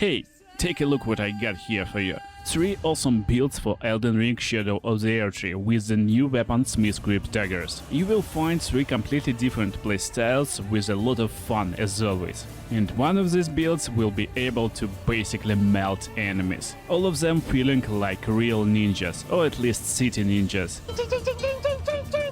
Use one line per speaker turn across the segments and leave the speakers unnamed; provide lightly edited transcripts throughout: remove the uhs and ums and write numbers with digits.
Hey, take a look what I got here for you. 3 awesome builds for Elden Ring Shadow of the Erdtree with the new weapon Smithscript Daggers. You will find 3 completely different playstyles with a lot of fun as always. And one of these builds will be able to basically melt enemies. All of them feeling like real ninjas, or at least city ninjas.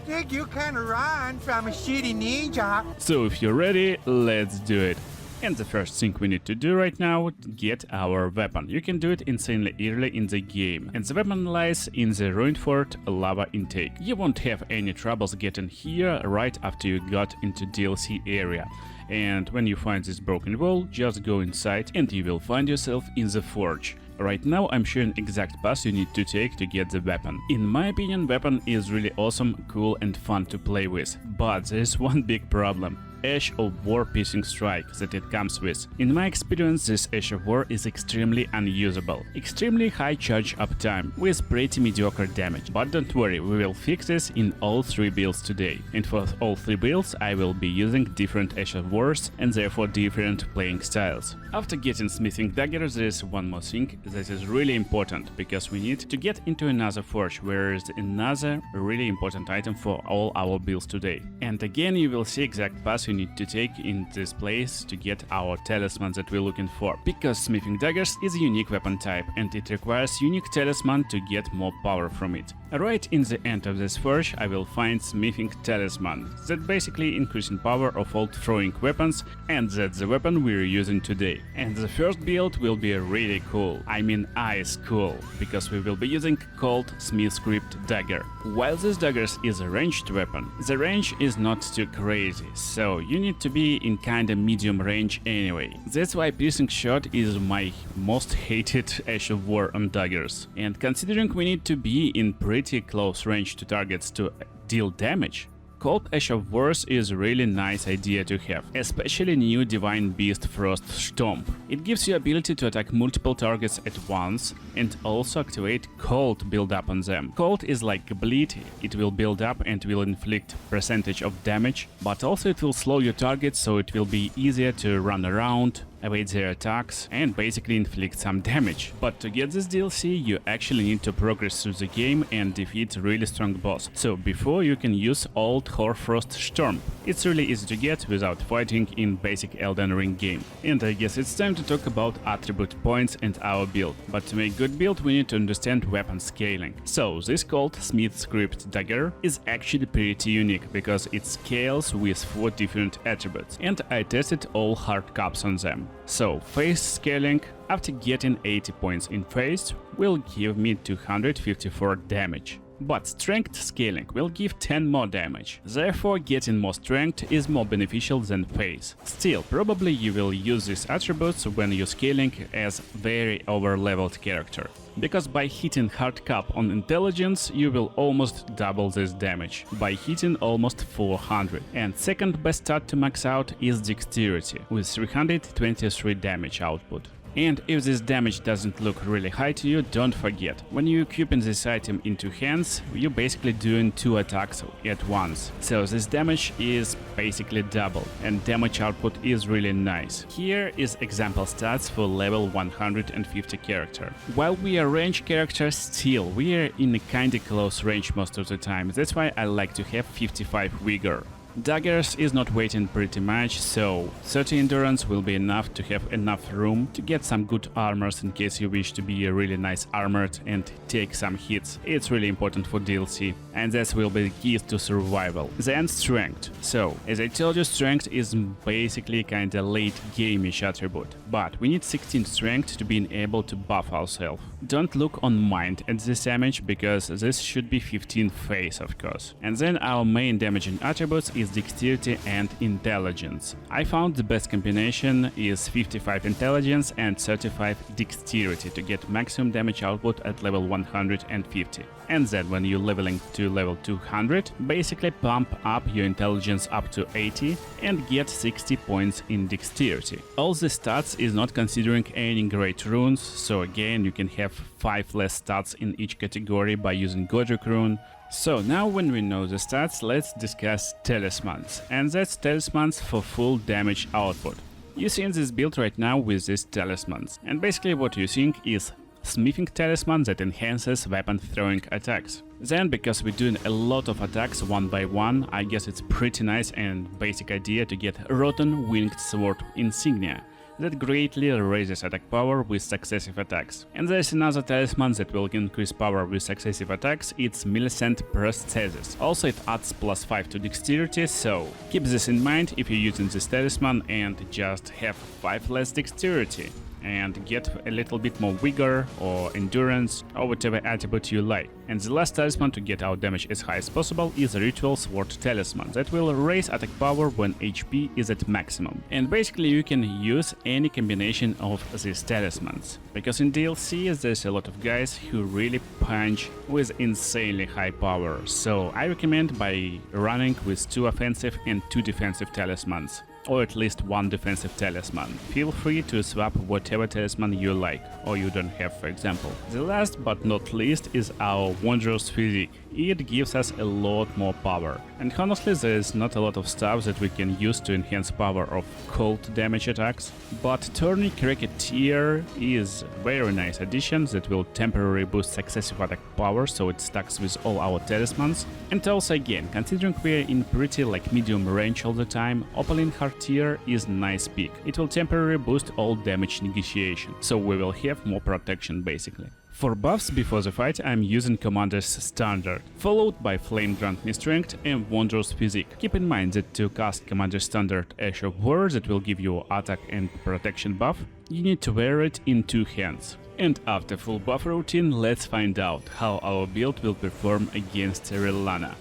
Think you can run from a shitty ninja?
So if you're ready, let's do it. And the first thing we need to do right now, get our weapon. You can do it insanely early in the game. And the weapon lies in the ruined fort lava intake. You won't have any troubles getting here right after you got into DLC area. And when you find this broken wall, just go inside and you will find yourself in the forge. Right now I'm showing exact path you need to take to get the weapon. In my opinion, weapon is really awesome, cool and fun to play with. But there's one big problem. Ash of War piercing strike that it comes with. In my experience, this Ash of War is extremely unusable. Extremely high charge uptime with pretty mediocre damage. But don't worry, we will fix this in all 3 builds today. And for all 3 builds I will be using different Ash of Wars and therefore different playing styles. After getting smithing daggers, there is one more thing that is really important, because we need to get into another forge, where is another really important item for all our builds today. And again you will see exact path you need to take in this place to get our talisman that we're looking for, because smithing daggers is a unique weapon type and it requires unique talisman to get more power from it. Right in the end of this forge I will find smithing talisman, that basically increasing power of all throwing weapons, and that's the weapon we're using today. And the first build will be really cool, I mean ice cool, because we will be using called Smithscript Dagger. While this daggers is a ranged weapon, the range is not too crazy, so you need to be in kinda medium range anyway. That's why piercing shot is my most hated Ash of War on daggers. And considering we need to be in pretty close range to targets to deal damage, Cold Ash of Wars is a really nice idea to have, especially new Divine Beast Frost Stomp. It gives you ability to attack multiple targets at once and also activate Cold build-up on them. Cold is like a bleed, it will build up and will inflict percentage of damage, but also it will slow your targets, so it will be easier to run around, evade their attacks and basically inflict some damage. But to get this DLC you actually need to progress through the game and defeat a really strong boss. So before you can use Old Hoarfrost Storm. It's really easy to get without fighting in basic Elden Ring game. And I guess it's time to talk about attribute points and our build. But to make good build we need to understand weapon scaling. So this called Smithscript Dagger is actually pretty unique because it scales with 4 different attributes, and I tested all hard caps on them. So, phase scaling, after getting 80 points in phase, will give me 254 damage. But strength scaling will give 10 more damage, therefore getting more strength is more beneficial than phase. Still, probably you will use these attributes when you're scaling as very over-leveled character, because by hitting hard cap on intelligence you will almost double this damage, by hitting almost 400. And second best stat to max out is dexterity, with 323 damage output. And if this damage doesn't look really high to you, don't forget, when you're equipping this item into hands, you're basically doing 2 attacks at once. So this damage is basically double, and damage output is really nice. Here is example stats for level 150 character. While we are range characters, still we are in a kinda close range most of the time, that's why I like to have 55 vigor. Daggers is not weighting pretty much, so 30 endurance will be enough to have enough room to get some good armors in case you wish to be really nice armored and take some hits. It's really important for DLC, and that will be the key to survival. Then strength. So, as I told you, strength is basically kinda late game-ish attribute, but we need 16 strength to be able to buff ourselves. Don't look on mind at this damage, because this should be 15 phase of course. And then our main damaging attributes is dexterity and intelligence. I found the best combination is 55 intelligence and 35 dexterity to get maximum damage output at level 150. And then when you're leveling to level 200, basically pump up your intelligence up to 80 and get 60 points in dexterity. All the stats is not considering any great runes, so again you can have 5 less stats in each category by using Godric rune. So now when we know the stats, let's discuss talismans, and that's talismans for full damage output. You see in this build right now with these talismans, and basically what you think is smithing talisman that enhances weapon throwing attacks. Then, because we're doing a lot of attacks one by one, I guess it's pretty nice and basic idea to get Rotten Winged Sword Insignia. That greatly raises attack power with successive attacks. And there's another talisman that will increase power with successive attacks, it's Millicent Prosthesis. Also it adds +5 to dexterity, so keep this in mind if you're using this talisman and just have 5 less dexterity and get a little bit more vigor or endurance or whatever attribute you like. And the last talisman to get our damage as high as possible is a Ritual Sword Talisman that will raise attack power when HP is at maximum. And basically you can use any combination of these talismans, because in DLC there's a lot of guys who really punch with insanely high power, so I recommend by running with 2 offensive and 2 defensive talismans, or at least 1 defensive talisman. Feel free to swap whatever talisman you like, or you don't have, for example. The last but not least is our Wondrous Physique. It gives us a lot more power. And honestly, there is not a lot of stuff that we can use to enhance power of cold damage attacks, but Tourney Cricketeer is a very nice addition that will temporarily boost successive attack power, so it stacks with all our talismans. And also again, considering we're in pretty medium range all the time, Opaline Heartier is nice pick. It will temporarily boost all damage negotiation, so we will have more protection basically. For buffs before the fight, I'm using Commander's Standard, followed by Flame Grant Me Strength and Wondrous Physique. Keep in mind that to cast Commander's Standard Ash of War that will give you attack and protection buff, you need to wear it in 2 hands. And after full buff routine, let's find out how our build will perform against Rilana.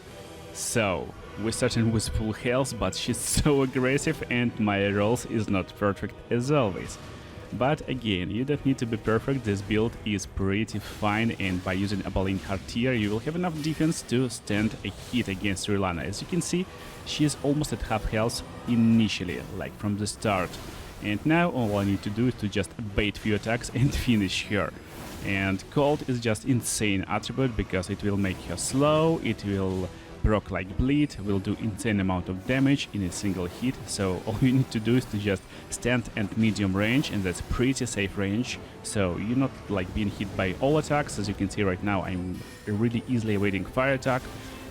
So, we're starting with full health, but she's so aggressive and my rolls is not perfect as always. But again, you don't need to be perfect, this build is pretty fine, and by using Opaline Heartier you will have enough defense to stand a hit against Rilana. As you can see, she is almost at half health initially, like from the start. And now all I need to do is to just bait few attacks and finish her. And Cold is just insane attribute because it will make her slow, it will proc like bleed, will do insane amount of damage in a single hit, so all you need to do is to just stand at medium range, and that's pretty safe range, so you're not being hit by all attacks. As you can see right now, I'm really easily evading fire attack,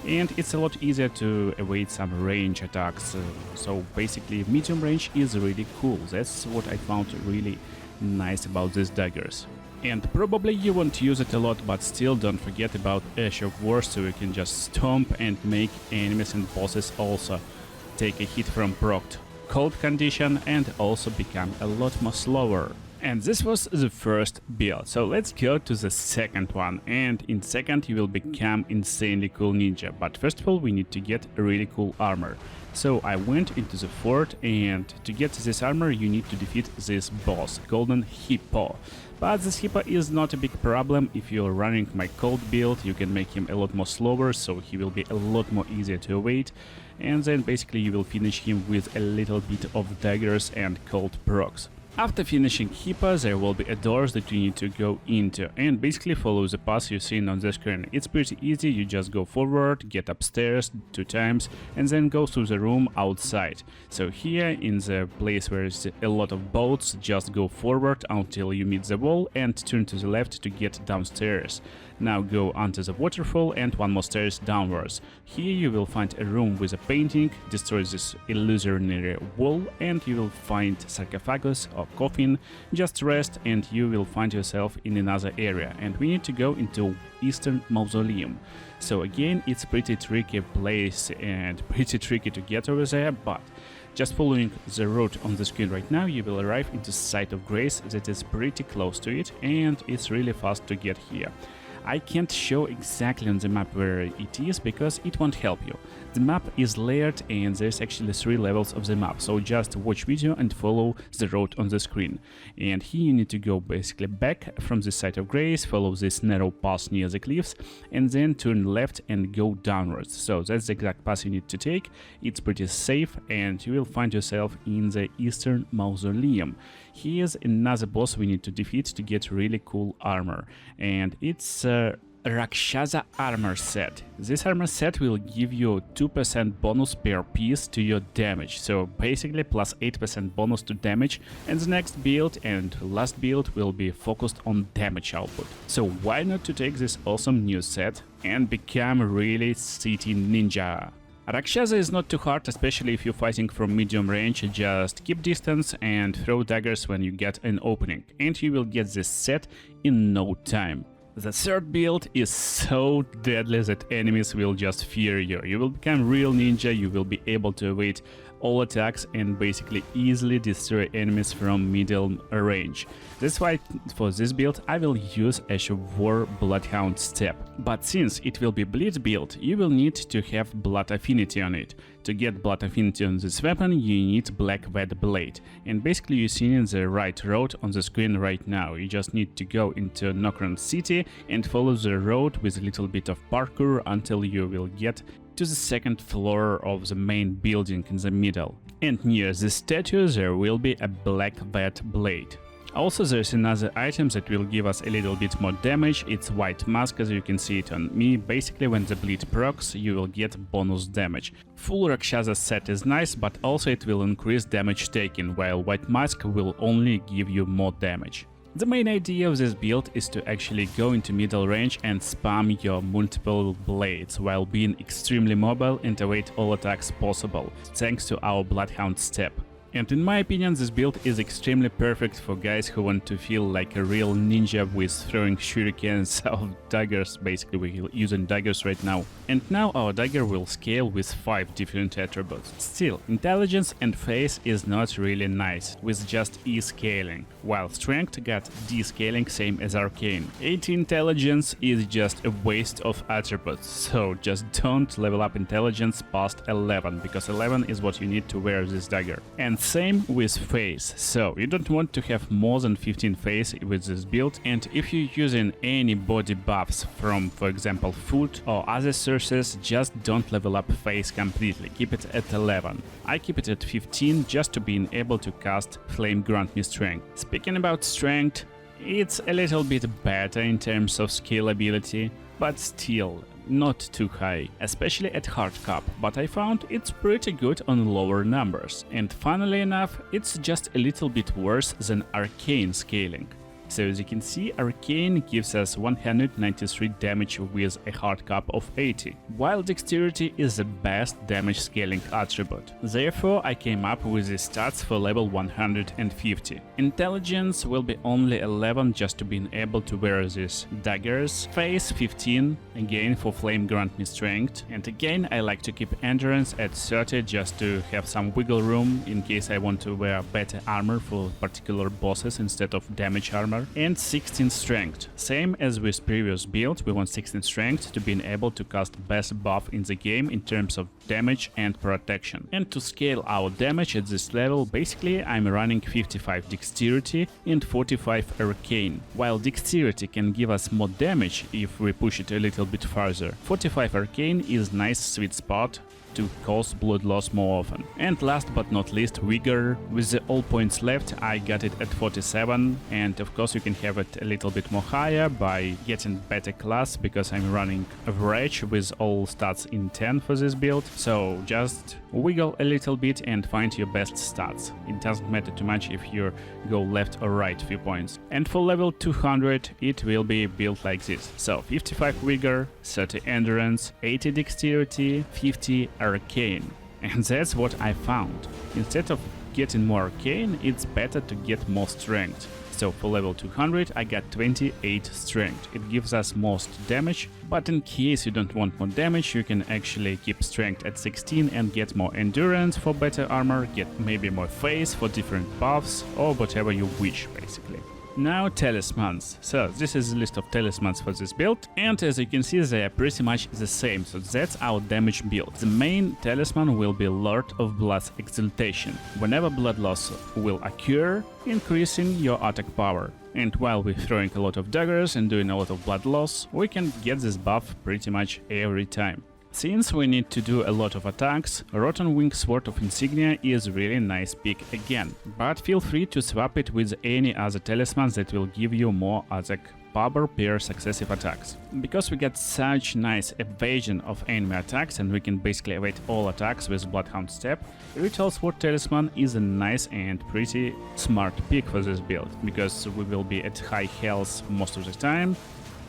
and it's a lot easier to evade some range attacks, so basically medium range is really cool. That's what I found really nice about these daggers. And probably you won't use it a lot, but still don't forget about Ash of War, so you can just stomp and make enemies and bosses also take a hit from procced cold condition and also become a lot more slower. And this was the first build, so let's go to the second one, and in second you will become insanely cool ninja, but first of all we need to get a really cool armor. So I went into the fort, and to get this armor you need to defeat this boss, Golden Hippo. But this Hippo is not a big problem. If you're running my cold build, you can make him a lot more slower, so he will be a lot more easier to evade, and then basically you will finish him with a little bit of daggers and cold procs. After finishing Hippo, there will be a doors that you need to go into, and basically follow the path you've seen on the screen. It's pretty easy, you just go forward, get upstairs 2 times, and then go through the room outside. So here, in the place where there's a lot of boats, just go forward until you meet the wall and turn to the left to get downstairs. Now go onto the waterfall and 1 more stairs downwards. Here you will find a room with a painting, destroy this illusionary wall, and you will find sarcophagus or coffin. Just rest and you will find yourself in another area, and we need to go into Eastern Mausoleum. So again, it's pretty tricky place and pretty tricky to get over there, but just following the route on the screen right now, you will arrive into Site of Grace that is pretty close to it, and it's really fast to get here. I can't show exactly on the map where it is because it won't help you. The map is layered and there's actually 3 levels of the map, so just watch video and follow the road on the screen. And here you need to go basically back from the Site of Grace, follow this narrow path near the cliffs, and then turn left and go downwards. So that's the exact path you need to take. It's pretty safe and you will find yourself in the Eastern Mausoleum. Here's another boss we need to defeat to get really cool armor, and it's Rakshasa armor set. This armor set will give you 2% bonus per piece to your damage, so basically plus 8% bonus to damage, and the next build and last build will be focused on damage output. So why not to take this awesome new set and become really city ninja? Rakshasa is not too hard, especially if you're fighting from medium range. Just keep distance and throw daggers when you get an opening, and you will get this set in no time. The third build is so deadly that enemies will just fear you. You will become real ninja, you will be able to evade all attacks and basically easily destroy enemies from middle range. That's why for this build I will use a War Bloodhound step. But since it will be bleed build, you will need to have blood affinity on it. To get blood affinity on this weapon, you need Black Vet Blade. And basically you're seeing the right road on the screen right now. You just need to go into Nokron City and follow the road with a little bit of parkour until you will get to the second floor of the main building in the middle. And near the statue there will be a Black Vet Blade. Also there's another item that will give us a little bit more damage. It's White Mask, as you can see it on me. Basically when the bleed procs you will get bonus damage. Full Rakshasa set is nice, but also it will increase damage taken, while White Mask will only give you more damage. The main idea of this build is to actually go into middle range and spam your multiple blades while being extremely mobile and evade all attacks possible, thanks to our Bloodhound step. And in my opinion, this build is extremely perfect for guys who want to feel like a real ninja with throwing shurikens of daggers. Basically, we're using daggers right now. And now our dagger will scale with 5 different attributes. Still, intelligence and face is not really nice, with just E scaling, while strength got D scaling, same as arcane. 80 intelligence is just a waste of attributes, so just don't level up intelligence past 11, because 11 is what you need to wear this dagger. And same with face, so you don't want to have more than 15 face with this build, and if you're using any body buffs from, for example, food or other sources, just don't level up face completely, keep it at 11. I keep it at 15 just to be able to cast Flame Grant Me Strength. Speaking about strength, it's a little bit better in terms of scalability, but still not too high, especially at hard cap, but I found it's pretty good on lower numbers. And funnily enough, it's just a little bit worse than arcane scaling. So as you can see, arcane gives us 193 damage with a hard cap of 80, while dexterity is the best damage scaling attribute. Therefore, I came up with the stats for level 150. Intelligence will be only 11 just to be able to wear these daggers. Face 15, again for Flame Grant Me Strength. And again, I like to keep endurance at 30 just to have some wiggle room in case I want to wear better armor for particular bosses instead of damage armor. And 16 strength. Same as with previous build, we want 16 strength to be able to cast best buff in the game in terms of damage and protection. And to scale our damage at this level, basically I'm running 55 dexterity and 45 arcane. While dexterity can give us more damage if we push it a little bit further, 45 arcane is nice sweet spot to cause blood loss more often. And last but not least, vigor. With the all points left, I got it at 47, and of course you can have it a little bit more higher by getting better class, because I'm running average with all stats in 10 for this build. So just wiggle a little bit and find your best stats. It doesn't matter too much if you go left or right few points. And for level 200 it will be built like this. So 55 vigor, 30 endurance, 80 dexterity, 50 arcane. And that's what I found. Instead of getting more arcane, it's better to get more strength. So for level 200 I got 28 strength. It gives us most damage, but in case you don't want more damage, you can actually keep strength at 16 and get more endurance for better armor, get maybe more face for different buffs, or whatever you wish basically. Now talismans. So this is a list of talismans for this build, and as you can see they are pretty much the same, so that's our damage build. The main talisman will be Lord of Blood's Exaltation. Whenever blood loss will occur, increasing your attack power. And while we're throwing a lot of daggers and doing a lot of blood loss, we can get this buff pretty much every time. Since we need to do a lot of attacks, Rotten Wing Sword of Insignia is really nice pick again, but feel free to swap it with any other talismans that will give you more attack power per successive attacks. Because we get such nice evasion of enemy attacks and we can basically evade all attacks with Bloodhound Step, Ritual Sword Talisman is a nice and pretty smart pick for this build, because we will be at high health most of the time,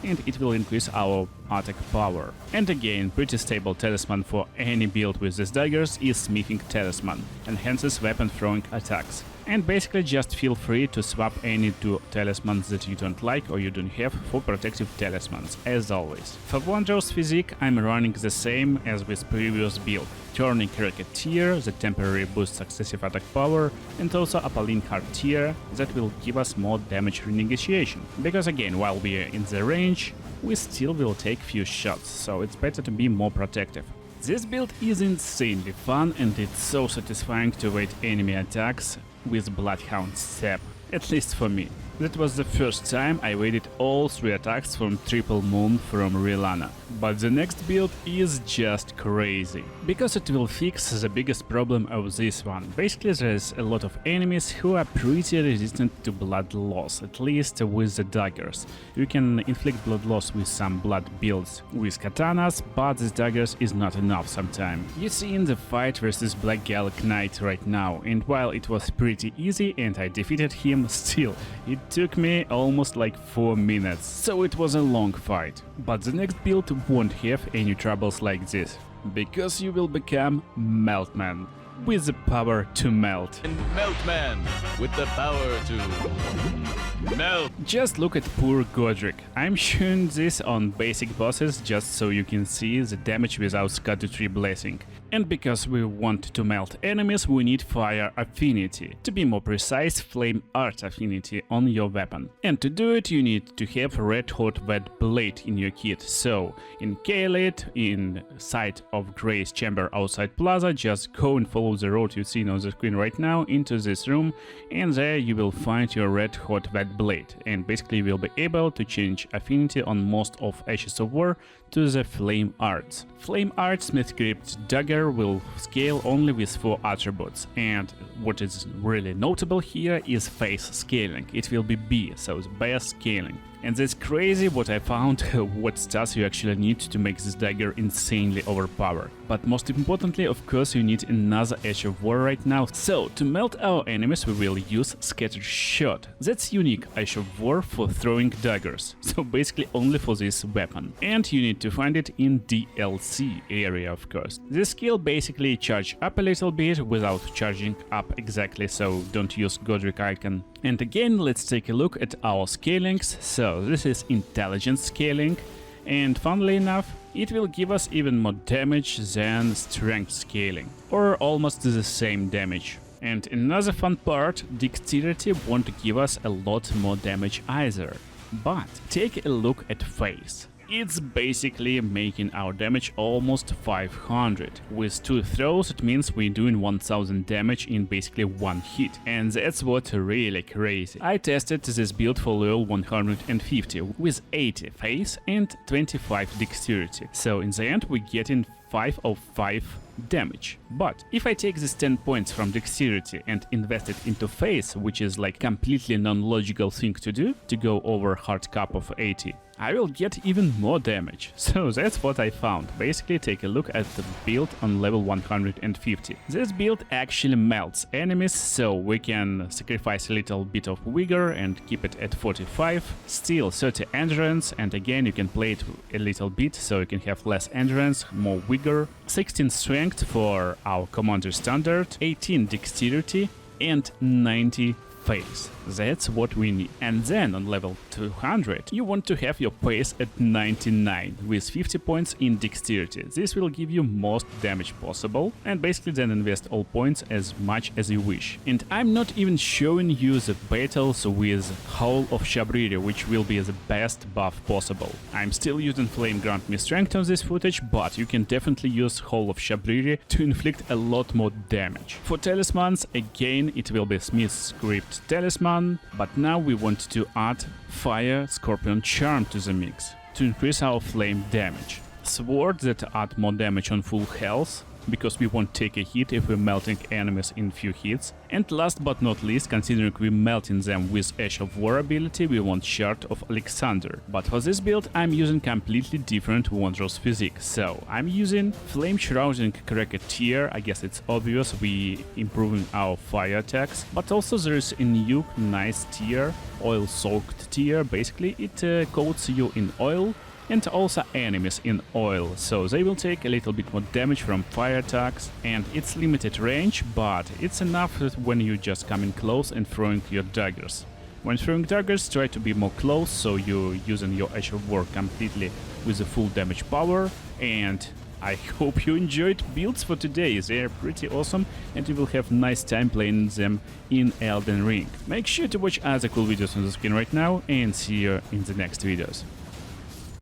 and it will increase our attack power. And again, pretty stable talisman for any build with these daggers is Smithing Talisman, enhances weapon throwing attacks. And basically just feel free to swap any two talismans that you don't like or you don't have for protective talismans, as always. For Wanderer's Physique I'm running the same as with previous build, Turning Racketeer that temporarily boosts successive attack power, and also Apolline Heartier that will give us more damage renegotiation. Because again, while we are in the range, we still will take few shots, so it's better to be more protective. This build is insanely fun and it's so satisfying to evade enemy attacks with Bloodhound Step, at least for me. That was the first time I evaded all 3 attacks from Triple Moon from Rilana. But the next build is just crazy, because it will fix the biggest problem of this one. Basically there's a lot of enemies who are pretty resistant to blood loss, at least with the daggers. You can inflict blood loss with some blood builds with katanas, but this daggers is not enough sometimes. You see in the fight versus Black Gallic Knight right now, and while it was pretty easy and I defeated him, still it took me almost like 4 minutes, so it was a long fight. But the next build won't have any troubles like this, because you will become Meltman, with the power to melt.
And Meltman, with the power to melt.
Just look at poor Godric. I'm showing this on basic bosses just so you can see the damage without Scadutree Blessing. And because we want to melt enemies, we need Fire Affinity. To be more precise, Flame Art Affinity on your weapon. And to do it, you need to have Red Hot Wet Blade in your kit. So, in Kaelid, in sight of Gray's chamber outside Plaza, just go and follow the road you see on the screen right now into this room, and there you will find your Red Hot Wet Blade. And basically you will be able to change affinity on most of Ashes of War to the Flame Arts. Flame Arts Smithscript Dagger will scale only with 4 attributes, and what is really notable here is face scaling. It will be B, so the best scaling. And that's crazy what I found, what stats you actually need to make this dagger insanely overpowered. But most importantly, of course, you need another Ash of War right now. So, to melt our enemies, we will use Scattered Shot. That's unique Ash of War for throwing daggers, so basically only for this weapon. And you need to find it in DLC area, of course. This skill basically charge up a little bit without charging up exactly, so don't use Godric icon. And again, let's take a look at our scalings. So this is intelligence scaling, and funnily enough, it will give us even more damage than strength scaling, or almost the same damage. And another fun part, dexterity won't give us a lot more damage either. But take a look at face. It's basically making our damage almost 500. With 2 throws it means we're doing 1000 damage in basically 1 hit. And that's what really crazy. I tested this build for level 150 with 80 face and 25 dexterity. So in the end we get in 5 of 5 damage. But if I take this 10 points from dexterity and invest it into face, which is like completely non-logical thing to do, to go over hard cap of 80, I will get even more damage. So that's what I found. Basically take a look at the build on level 150. This build actually melts enemies, so we can sacrifice a little bit of vigor and keep it at 45. Still 30 endurance, and again you can play it a little bit so you can have less endurance, more vigor. 16 strength for our commander standard, 18 dexterity and 90 face. That's what we need. And then on level 200 you want to have your pace at 99 with 50 points in dexterity. This will give you most damage possible, and basically then invest all points as much as you wish. And I'm not even showing you the battles with Howl of Shabriri, which will be the best buff possible. I'm still using Flame Grant Me Strength on this footage, but you can definitely use Howl of Shabriri to inflict a lot more damage. For talismans, again it will be Smithscript Talisman, but now we want to add Fire Scorpion Charm to the mix to increase our flame damage. swords that add more damage on full health, because we won't take a hit if we're melting enemies in few hits. And last but not least, considering we're melting them with Ash of War ability, we want Shard of Alexander. But for this build I'm using completely different Wanderer's physique. So I'm using Flame Shrouding Cracker tier. I guess it's obvious, we improving our fire attacks. But also there is a new nice tier, Oil Soaked tier. Basically it coats you in oil and also enemies in oil, so they will take a little bit more damage from fire attacks, and it's limited range, but it's enough when you just come in close and throwing your daggers. When throwing daggers, try to be more close, so you're using your Ash of War completely with the full damage power. And I hope you enjoyed builds for today, they're pretty awesome and you will have nice time playing them in Elden Ring. Make sure to watch other cool videos on the screen right now, and see you in the next videos.